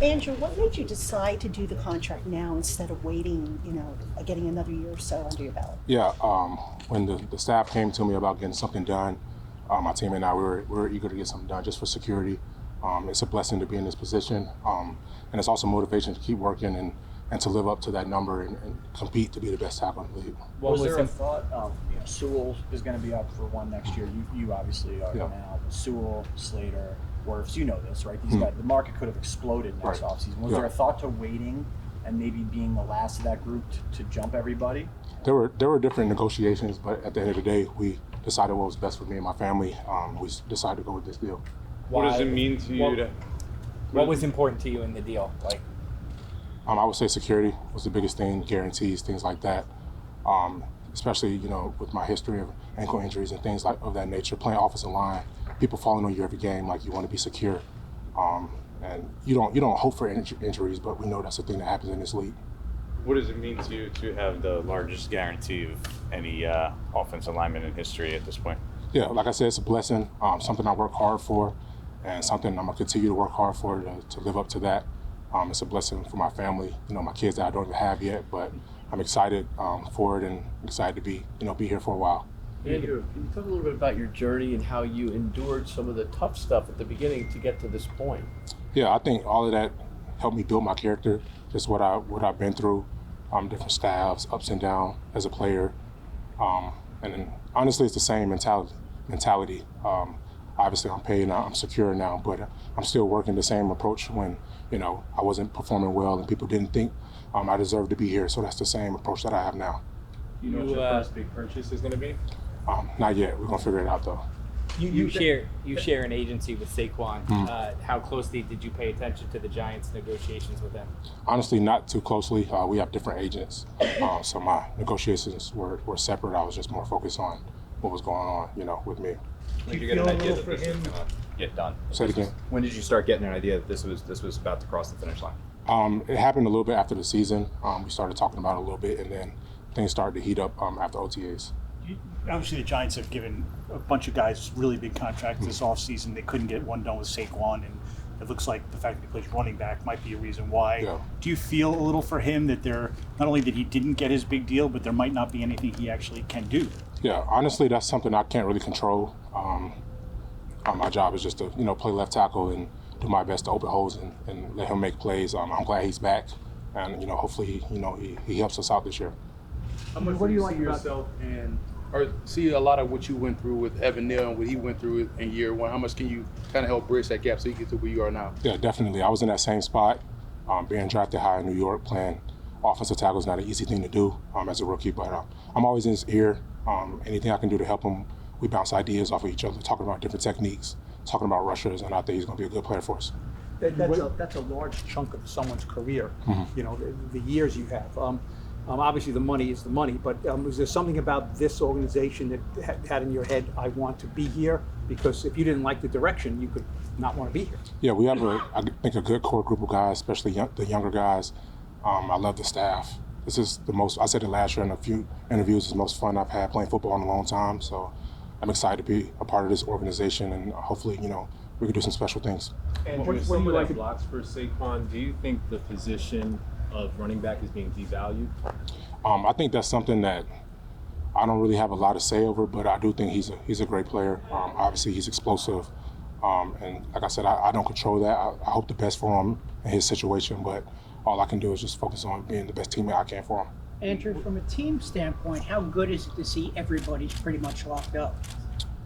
Andrew, what made you decide to do the contract now instead of waiting, getting another year or so under your belt? Yeah, when the staff came to me about getting something done, my team and I, we were eager to get something done just for security. It's a blessing to be in this position, and it's also motivation to keep working and to live up to that number and compete to be the best tackle in the league. Was there a thought, Sewell is going to be up for one next year. You obviously are now. Sewell, Slater, Wirfs, you know this, right? These guys, the market could have exploded next offseason. Was there a thought to waiting and maybe being the last of that group to jump everybody? There were different negotiations, but at the end of the day, we decided what was best for me and my family. We decided to go with this deal. What does it mean to you? What was important to you in the deal? I would say security was the biggest thing, guarantees, things like that. Especially, with my history of ankle injuries and things of that nature, playing offensive line, people falling on you every game, you want to be secure. And you don't hope for injuries, but we know that's the thing that happens in this league. What does it mean to you to have the largest guarantee of any offensive lineman in history at this point? Yeah, like I said, it's a blessing, something I work hard for, and something I'm going to continue to work hard for to live up to that. It's a blessing for my family, my kids that I don't even have yet, but I'm excited for it and excited to be here for a while. Andrew, can you talk a little bit about your journey and how you endured some of the tough stuff at the beginning to get to this point? Yeah, I think all of that helped me build my character, just what I've been through, different staffs, ups and downs as a player. And then, honestly, it's the same mentality. Obviously, I'm paid now, I'm secure now, but I'm still working the same approach when, I wasn't performing well and people didn't think I deserved to be here. So that's the same approach that I have now. You know what your first big purchase is going to be? Not yet. We're going to figure it out, though. You share an agency with Saquon. Mm-hmm. How closely did you pay attention to the Giants' negotiations with them? Honestly, not too closely. We have different agents, so my negotiations were separate. I was just more focused on what was going on, with me. When did you get an idea that this was going to get done? Say it again. When did you start getting an idea that this was about to cross the finish line? It happened a little bit after the season. We started talking about it a little bit, and then things started to heat up after OTAs. Obviously, the Giants have given a bunch of guys really big contracts this offseason. They couldn't get one done with Saquon, and it looks like the fact that he plays running back might be a reason why. Yeah. Do you feel a little for him that not only that he didn't get his big deal, but there might not be anything he actually can do? Yeah, honestly, that's something I can't really control. My job is just to, play left tackle and do my best to open holes and let him make plays. I'm glad he's back, and hopefully, he helps us out this year. How much do you see yourself or see a lot of what you went through with Evan Neal and what he went through in year one? How much can you kind of help bridge that gap so you get to where you are now? Yeah, definitely. I was in that same spot, being drafted high in New York, playing offensive tackle is not an easy thing to do as a rookie, but I'm always in his ear. Anything I can do to help him, we bounce ideas off of each other, talking about different techniques, talking about rushers, and I think he's going to be a good player for us. That's a large chunk of someone's career, the years you have. Obviously, the money is the money, but was there something about this organization that had in your head, I want to be here? Because if you didn't like the direction, you could not want to be here. Yeah, we have, I think, a good core group of guys, especially the younger guys. I love the staff. This is the most, I said it last year in a few interviews, it's the most fun I've had playing football in a long time. So I'm excited to be a part of this organization, and hopefully, we can do some special things. And with some of that blocks for Saquon, do you think the position of running back is being devalued? I think that's something that I don't really have a lot to say over, but I do think he's a great player. Obviously, he's explosive. And like I said, I don't control that. I hope the best for him in his situation, but all I can do is just focus on being the best teammate I can for him. Andrew, from a team standpoint, how good is it to see everybody's pretty much locked up?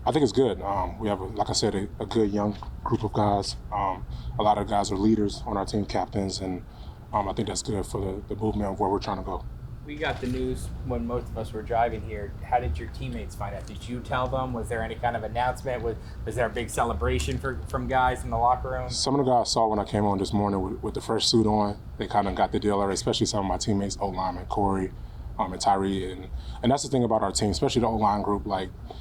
I think it's good. We have, like I said, a good young group of guys. A lot of guys are leaders on our team, captains, and I think that's good for the movement of where we're trying to go. We got the news when most of us were driving here. How did your teammates find out? Did you tell them? Was there any kind of announcement? Was there a big celebration from guys in the locker room? Some of the guys I saw when I came on this morning with the fresh suit on, they kind of got the deal already, especially some of my teammates, O-lineman, Corey, and Tyree. And that's the thing about our team, especially the O-line group.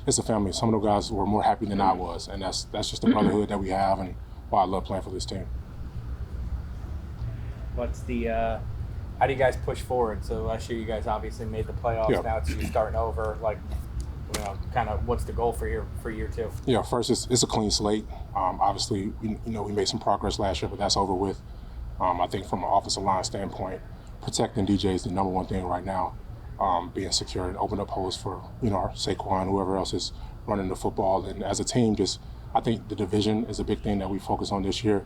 It's a family. Some of the guys were more happy than I was, and that's just the brotherhood that we have and why I love playing for this team. What's the how do you guys push forward? So last year you guys obviously made the playoffs. Yeah. Now it's you starting over. Kind of what's the goal for year two? Yeah, first it's a clean slate. Obviously, we made some progress last year, but that's over with. I think from an offensive line standpoint, protecting DJ is the number one thing right now. Being secure and open up holes for our Saquon, whoever else is running the football, and as a team, I think the division is a big thing that we focus on this year.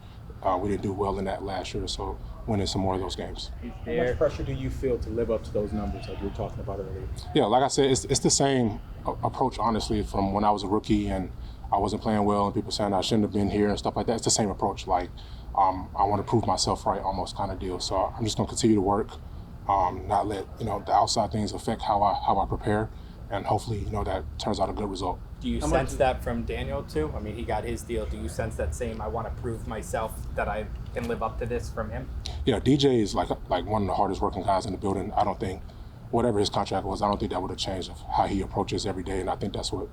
We didn't do well in that last year, so winning some more of those games. How much pressure do you feel to live up to those numbers like you were talking about earlier? Yeah, like I said, it's the same approach, honestly, from when I was a rookie and I wasn't playing well and people saying I shouldn't have been here and stuff like that. It's the same approach. Like, I want to prove myself right, almost kind of deal. So I'm just going to continue to work, not let the outside things affect how I prepare, and hopefully that turns out a good result. Do you sense that from Daniel too? I mean, he got his deal. Do you sense that same, I want to prove myself that I can live up to this from him? Yeah, DJ is like one of the hardest working guys in the building. I don't think, whatever his contract was, I don't think that would have changed of how he approaches every day, and I think that's what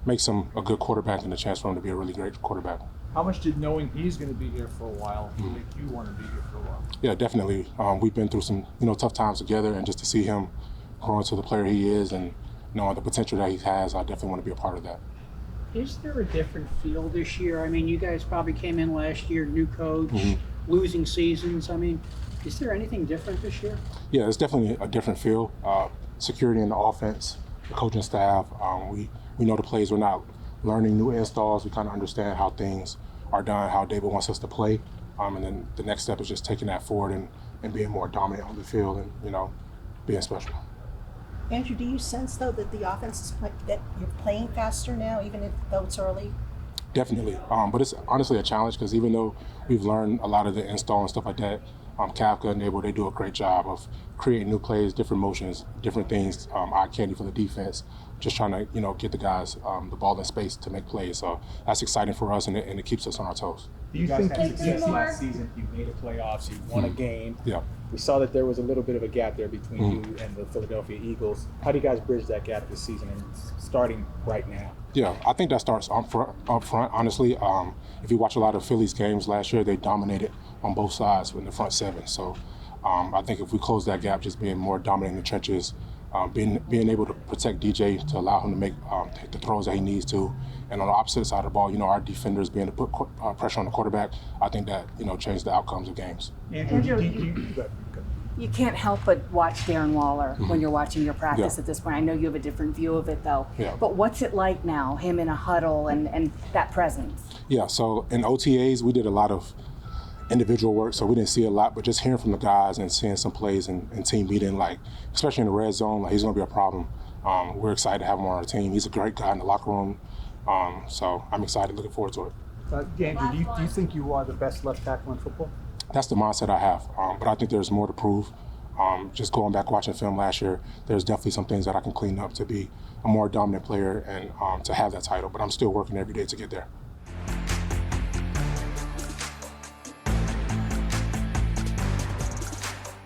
makes him a good quarterback and a chance for him to be a really great quarterback. How much did knowing he's going to be here for a while make you want to be here for a while? Yeah, definitely. We've been through some tough times together, and just to see him grow into the player he is and knowing the potential that he has, I definitely want to be a part of that. Is there a different feel this year? I mean, you guys probably came in last year, new coach, losing seasons. I mean, is there anything different this year? Yeah, it's definitely a different feel. Security in the offense, the coaching staff, we know the plays. We're not learning new installs. We kind of understand how things are done, how David wants us to play. And then the next step is just taking that forward and being more dominant on the field and, being special. Andrew, do you sense, though, that the offense is that you're playing faster now, even though it's early? Definitely. But it's honestly a challenge because even though we've learned a lot of the install and stuff like that, Kafka and Abel, they do a great job of creating new plays, different motions, different things, eye candy for the defense, just trying to, get the guys the ball in space to make plays. So that's exciting for us, and it keeps us on our toes. You guys had success last season. You made a playoffs. You won a game. Yeah. We saw that there was a little bit of a gap there between you and the Philadelphia Eagles. How do you guys bridge that gap this season and starting right now? Yeah, I think that starts up front, honestly. If you watch a lot of Phillies games last year, they dominated on both sides in the front seven. So I think if we close that gap, just being more dominant in the trenches, being able to protect DJ to allow him to make the throws that he needs to, and on the opposite side of the ball, our defenders being able to put pressure on the quarterback, I think that changed the outcomes of games. Andrew, you can't help but watch Darren Waller when you're watching your practice Yeah. at this point. I know you have a different view of it, though. Yeah. But what's it like now, him in a huddle and that presence? Yeah, so in OTAs, we did a lot of individual work, so we didn't see a lot, but just hearing from the guys and seeing some plays in team meeting, especially in the red zone, he's going to be a problem. We're excited to have him on our team. He's a great guy in the locker room, so I'm excited, looking forward to it. Andrew, do you think you are the best left tackle in football? That's the mindset I have, but I think there's more to prove. Just going back watching film last year, there's definitely some things that I can clean up to be a more dominant player and to have that title, but I'm still working every day to get there.